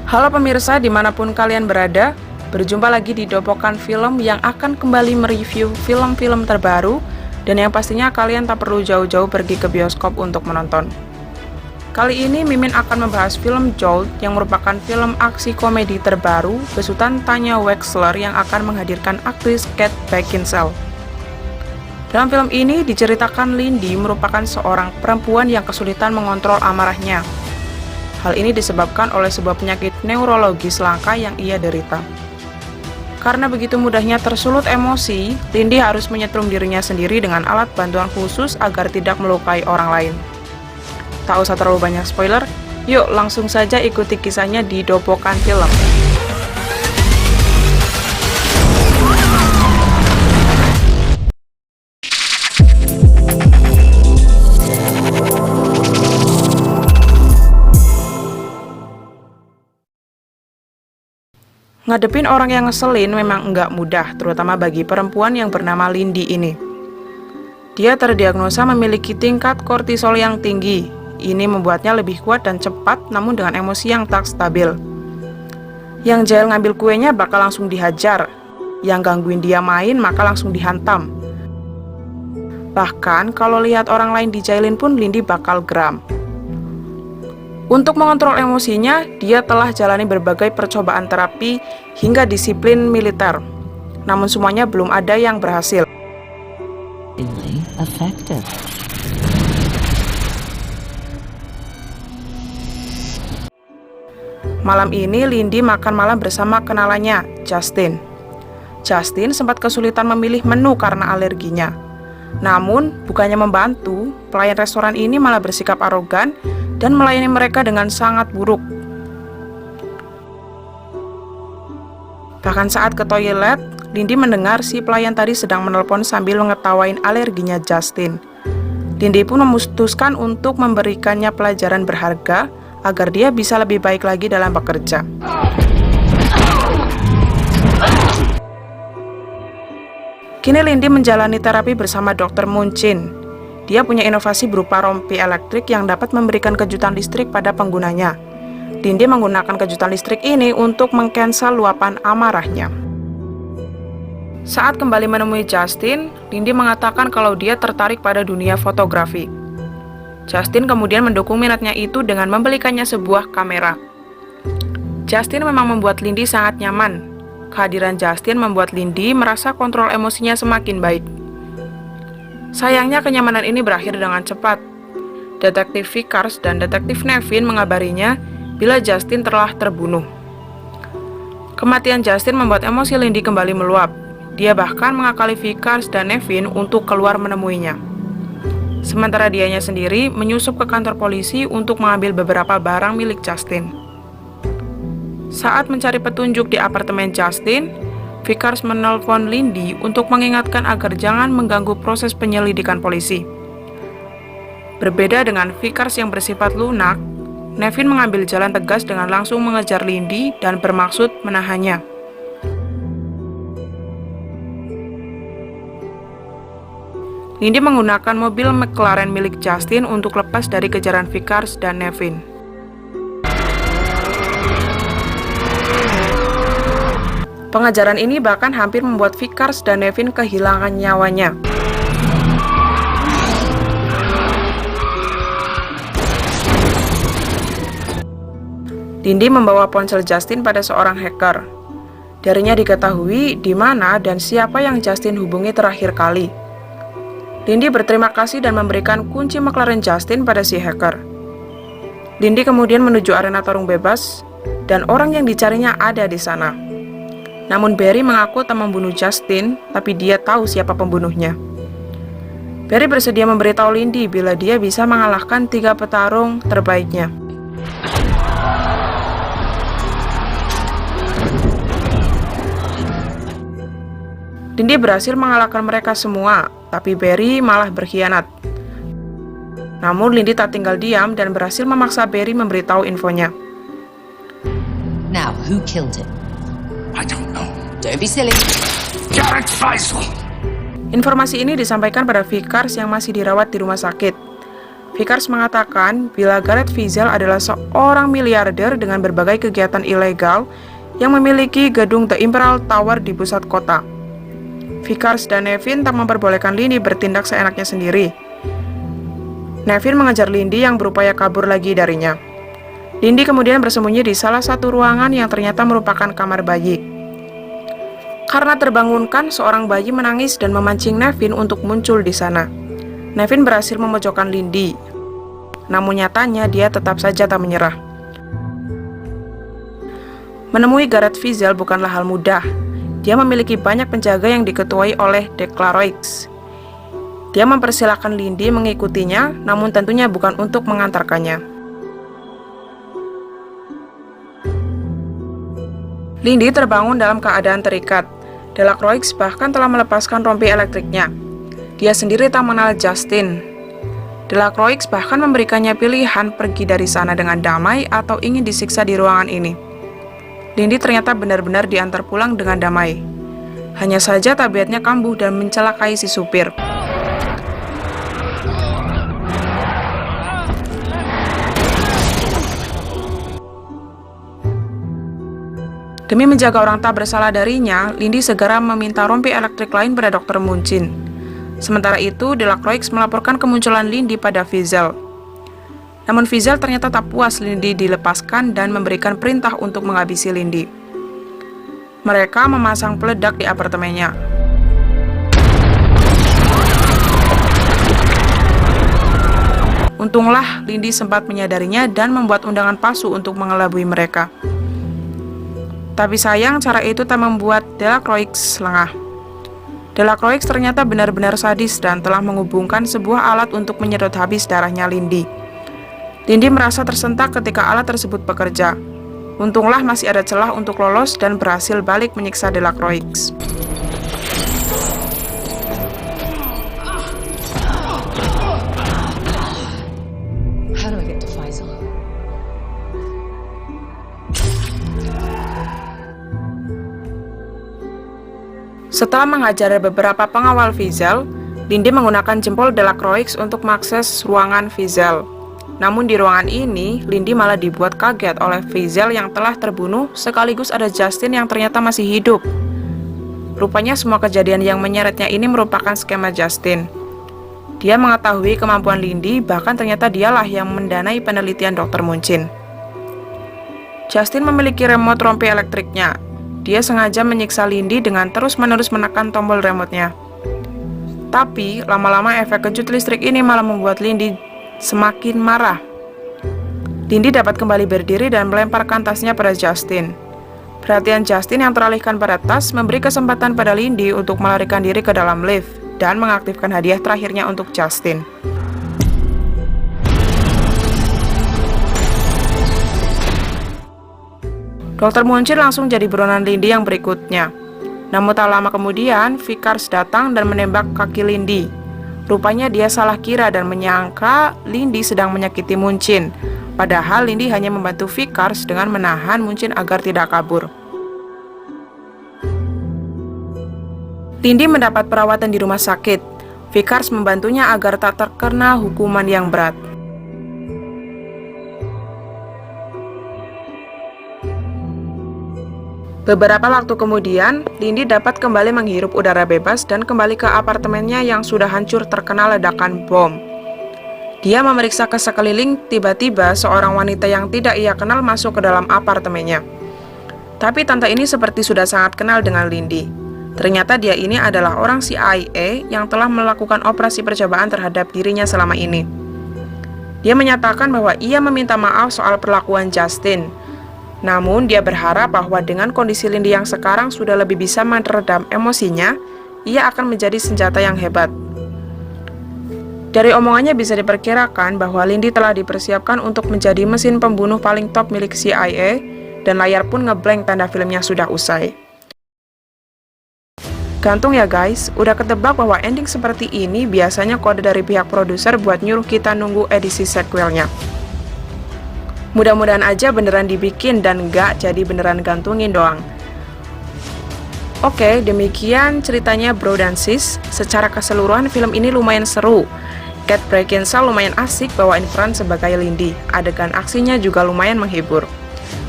Halo pemirsa dimanapun kalian berada, berjumpa lagi di Dopokan Film yang akan kembali mereview film-film terbaru dan yang pastinya kalian tak perlu jauh-jauh pergi ke bioskop untuk menonton. Kali ini Mimin akan membahas film Jolt yang merupakan film aksi komedi terbaru besutan Tanya Wexler yang akan menghadirkan aktris Kate Beckinsale. Dalam film ini diceritakan Lindy merupakan seorang perempuan yang kesulitan mengontrol amarahnya. Hal ini disebabkan oleh sebuah penyakit neurologis langka yang ia derita. Karena begitu mudahnya tersulut emosi, Lindy harus menyetrum dirinya sendiri dengan alat bantuan khusus agar tidak melukai orang lain. Tak usah terlalu banyak spoiler, yuk langsung saja ikuti kisahnya di Dopokan Film. Ngadepin orang yang ngeselin memang enggak mudah, terutama bagi perempuan yang bernama Lindy ini. Dia terdiagnosa memiliki tingkat kortisol yang tinggi. Ini membuatnya lebih kuat dan cepat, namun dengan emosi yang tak stabil. Yang jahil ngambil kuenya bakal langsung dihajar. Yang gangguin dia main maka langsung dihantam. Bahkan kalau lihat orang lain dijailin pun Lindy bakal geram. Untuk mengontrol emosinya, dia telah jalani berbagai percobaan terapi hingga disiplin militer. Namun semuanya belum ada yang berhasil. Malam ini Lindy makan malam bersama kenalannya, Justin. Justin sempat kesulitan memilih menu karena alerginya. Namun, bukannya membantu, pelayan restoran ini malah bersikap arogan dan melayani mereka dengan sangat buruk. Bahkan saat ke toilet, Lindy mendengar si pelayan tadi sedang menelpon sambil ngetawain alerginya Justin. Lindy pun memutuskan untuk memberikannya pelajaran berharga agar dia bisa lebih baik lagi dalam bekerja. Kini Lindy menjalani terapi bersama Dr. Munchin. Dia punya inovasi berupa rompi elektrik yang dapat memberikan kejutan listrik pada penggunanya. Lindy menggunakan kejutan listrik ini untuk mengcancel luapan amarahnya. Saat kembali menemui Justin, Lindy mengatakan kalau dia tertarik pada dunia fotografi. Justin kemudian mendukung minatnya itu dengan membelikannya sebuah kamera. Justin memang membuat Lindy sangat nyaman. Kehadiran Justin membuat Lindy merasa kontrol emosinya semakin baik. Sayangnya kenyamanan ini berakhir dengan cepat. Detektif Vickers dan Detektif Nevin mengabarinya bila Justin telah terbunuh. Kematian Justin membuat emosi Lindy kembali meluap. Dia bahkan mengakali Vickers dan Nevin untuk keluar menemuinya. Sementara dianya sendiri menyusup ke kantor polisi untuk mengambil beberapa barang milik Justin. Saat mencari petunjuk di apartemen Justin, Vickers menelpon Lindy untuk mengingatkan agar jangan mengganggu proses penyelidikan polisi. Berbeda dengan Vickers yang bersifat lunak, Nevin mengambil jalan tegas dengan langsung mengejar Lindy dan bermaksud menahannya. Lindy menggunakan mobil McLaren milik Justin untuk lepas dari kejaran Vickers dan Nevin. Pengejaran ini bahkan hampir membuat Vickers dan Nevin kehilangan nyawanya. Lindy membawa ponsel Justin pada seorang hacker. Darinya diketahui di mana dan siapa yang Justin hubungi terakhir kali. Lindy berterima kasih dan memberikan kunci McLaren Justin pada si hacker. Lindy kemudian menuju arena tarung bebas dan orang yang dicarinya ada di sana. Namun Barry mengaku tak membunuh Justin, tapi dia tahu siapa pembunuhnya. Barry bersedia memberitahu Lindy bila dia bisa mengalahkan 3 petarung terbaiknya. Lindy berhasil mengalahkan mereka semua, tapi Barry malah berkhianat. Namun Lindy tak tinggal diam dan berhasil memaksa Barry memberitahu infonya. Now, who killed him? I don't know. Don't be silly. Garrett Faisal! Informasi ini disampaikan pada Vickers yang masih dirawat di rumah sakit. Vickers mengatakan bila Gareth Fizell adalah seorang miliarder dengan berbagai kegiatan ilegal yang memiliki gedung The Imperial Tower di pusat kota. Vickers dan Nevin tak memperbolehkan Lindy bertindak seenaknya sendiri. Nevin mengejar Lindy yang berupaya kabur lagi darinya. Lindy kemudian bersembunyi di salah satu ruangan yang ternyata merupakan kamar bayi. Karena terbangunkan, seorang bayi menangis dan memancing Nevin untuk muncul di sana. Nevin berhasil memojokkan Lindy. Namun nyatanya dia tetap saja tak menyerah. Menemui Gareth Fizell bukanlah hal mudah. Dia memiliki banyak penjaga yang diketuai oleh Declaroix. Dia mempersilahkan Lindy mengikutinya, namun tentunya bukan untuk mengantarkannya. Lindy terbangun dalam keadaan terikat. Delacroix bahkan telah melepaskan rompi elektriknya. Dia sendiri tak mengenal Justin. Delacroix bahkan memberikannya pilihan pergi dari sana dengan damai atau ingin disiksa di ruangan ini. Lindy ternyata benar-benar diantar pulang dengan damai. Hanya saja tabiatnya kambuh dan mencelakai si supir. Demi menjaga orang tak bersalah darinya, Lindy segera meminta rompi elektrik lain pada Dr. Munchin. Sementara itu, Delacroix melaporkan kemunculan Lindy pada Fizell. Namun Fizell ternyata tak puas Lindy dilepaskan dan memberikan perintah untuk menghabisi Lindy. Mereka memasang peledak di apartemennya. Untunglah Lindy sempat menyadarinya dan membuat undangan palsu untuk mengelabui mereka. Tapi sayang, cara itu tak membuat Delacroix lengah. Delacroix ternyata benar-benar sadis dan telah menghubungkan sebuah alat untuk menyedot habis darahnya Lindy. Lindy merasa tersentak ketika alat tersebut bekerja. Untunglah masih ada celah untuk lolos dan berhasil balik menyiksa Delacroix. How do I get to Faisal? Setelah menghajar beberapa pengawal Fizell, Lindy menggunakan jempol Delacroix untuk mengakses ruangan Fizell. Namun di ruangan ini, Lindy malah dibuat kaget oleh Fizell yang telah terbunuh, sekaligus ada Justin yang ternyata masih hidup. Rupanya semua kejadian yang menyeretnya ini merupakan skema Justin. Dia mengetahui kemampuan Lindy, bahkan ternyata dialah yang mendanai penelitian Dr. Munchin. Justin memiliki remote rompi elektriknya. Dia sengaja menyiksa Lindy dengan terus-menerus menekan tombol remote-nya. Tapi, lama-lama efek kejut listrik ini malah membuat Lindy semakin marah. Lindy dapat kembali berdiri dan melemparkan tasnya pada Justin. Perhatian Justin yang teralihkan pada tas memberi kesempatan pada Lindy untuk melarikan diri ke dalam lift dan mengaktifkan hadiah terakhirnya untuk Justin. Dr. Munchin langsung jadi buronan Lindy yang berikutnya. Namun tak lama kemudian, Vickers datang dan menembak kaki Lindy. Rupanya dia salah kira dan menyangka Lindy sedang menyakiti Munchin. Padahal Lindy hanya membantu Vickers dengan menahan Munchin agar tidak kabur. Lindy mendapat perawatan di rumah sakit. Vickers membantunya agar tak terkena hukuman yang berat. Beberapa waktu kemudian, Lindy dapat kembali menghirup udara bebas dan kembali ke apartemennya yang sudah hancur terkena ledakan bom. Dia memeriksa ke sekeliling, tiba-tiba seorang wanita yang tidak ia kenal masuk ke dalam apartemennya. Tapi tante ini seperti sudah sangat kenal dengan Lindy. Ternyata dia ini adalah orang CIA yang telah melakukan operasi percobaan terhadap dirinya selama ini. Dia menyatakan bahwa ia meminta maaf soal perlakuan Justin. Namun, dia berharap bahwa dengan kondisi Lindy yang sekarang sudah lebih bisa meredam emosinya, ia akan menjadi senjata yang hebat. Dari omongannya bisa diperkirakan bahwa Lindy telah dipersiapkan untuk menjadi mesin pembunuh paling top milik CIA, dan layar pun ngeblank tanda filmnya sudah usai. Gantung ya guys, udah ketebak bahwa ending seperti ini biasanya kode dari pihak produser buat nyuruh kita nunggu edisi sequelnya. Mudah-mudahan aja beneran dibikin dan nggak jadi beneran gantungin doang. Oke, demikian ceritanya Bro dan Sis. Secara keseluruhan film ini lumayan seru. Kate Beckinsale lumayan asik bawain peran sebagai Lindy. Adegan aksinya juga lumayan menghibur.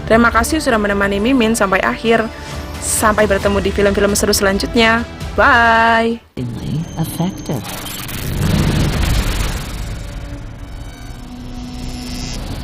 Terima kasih sudah menemani Mimin sampai akhir. Sampai bertemu di film-film seru selanjutnya. Bye! Effective.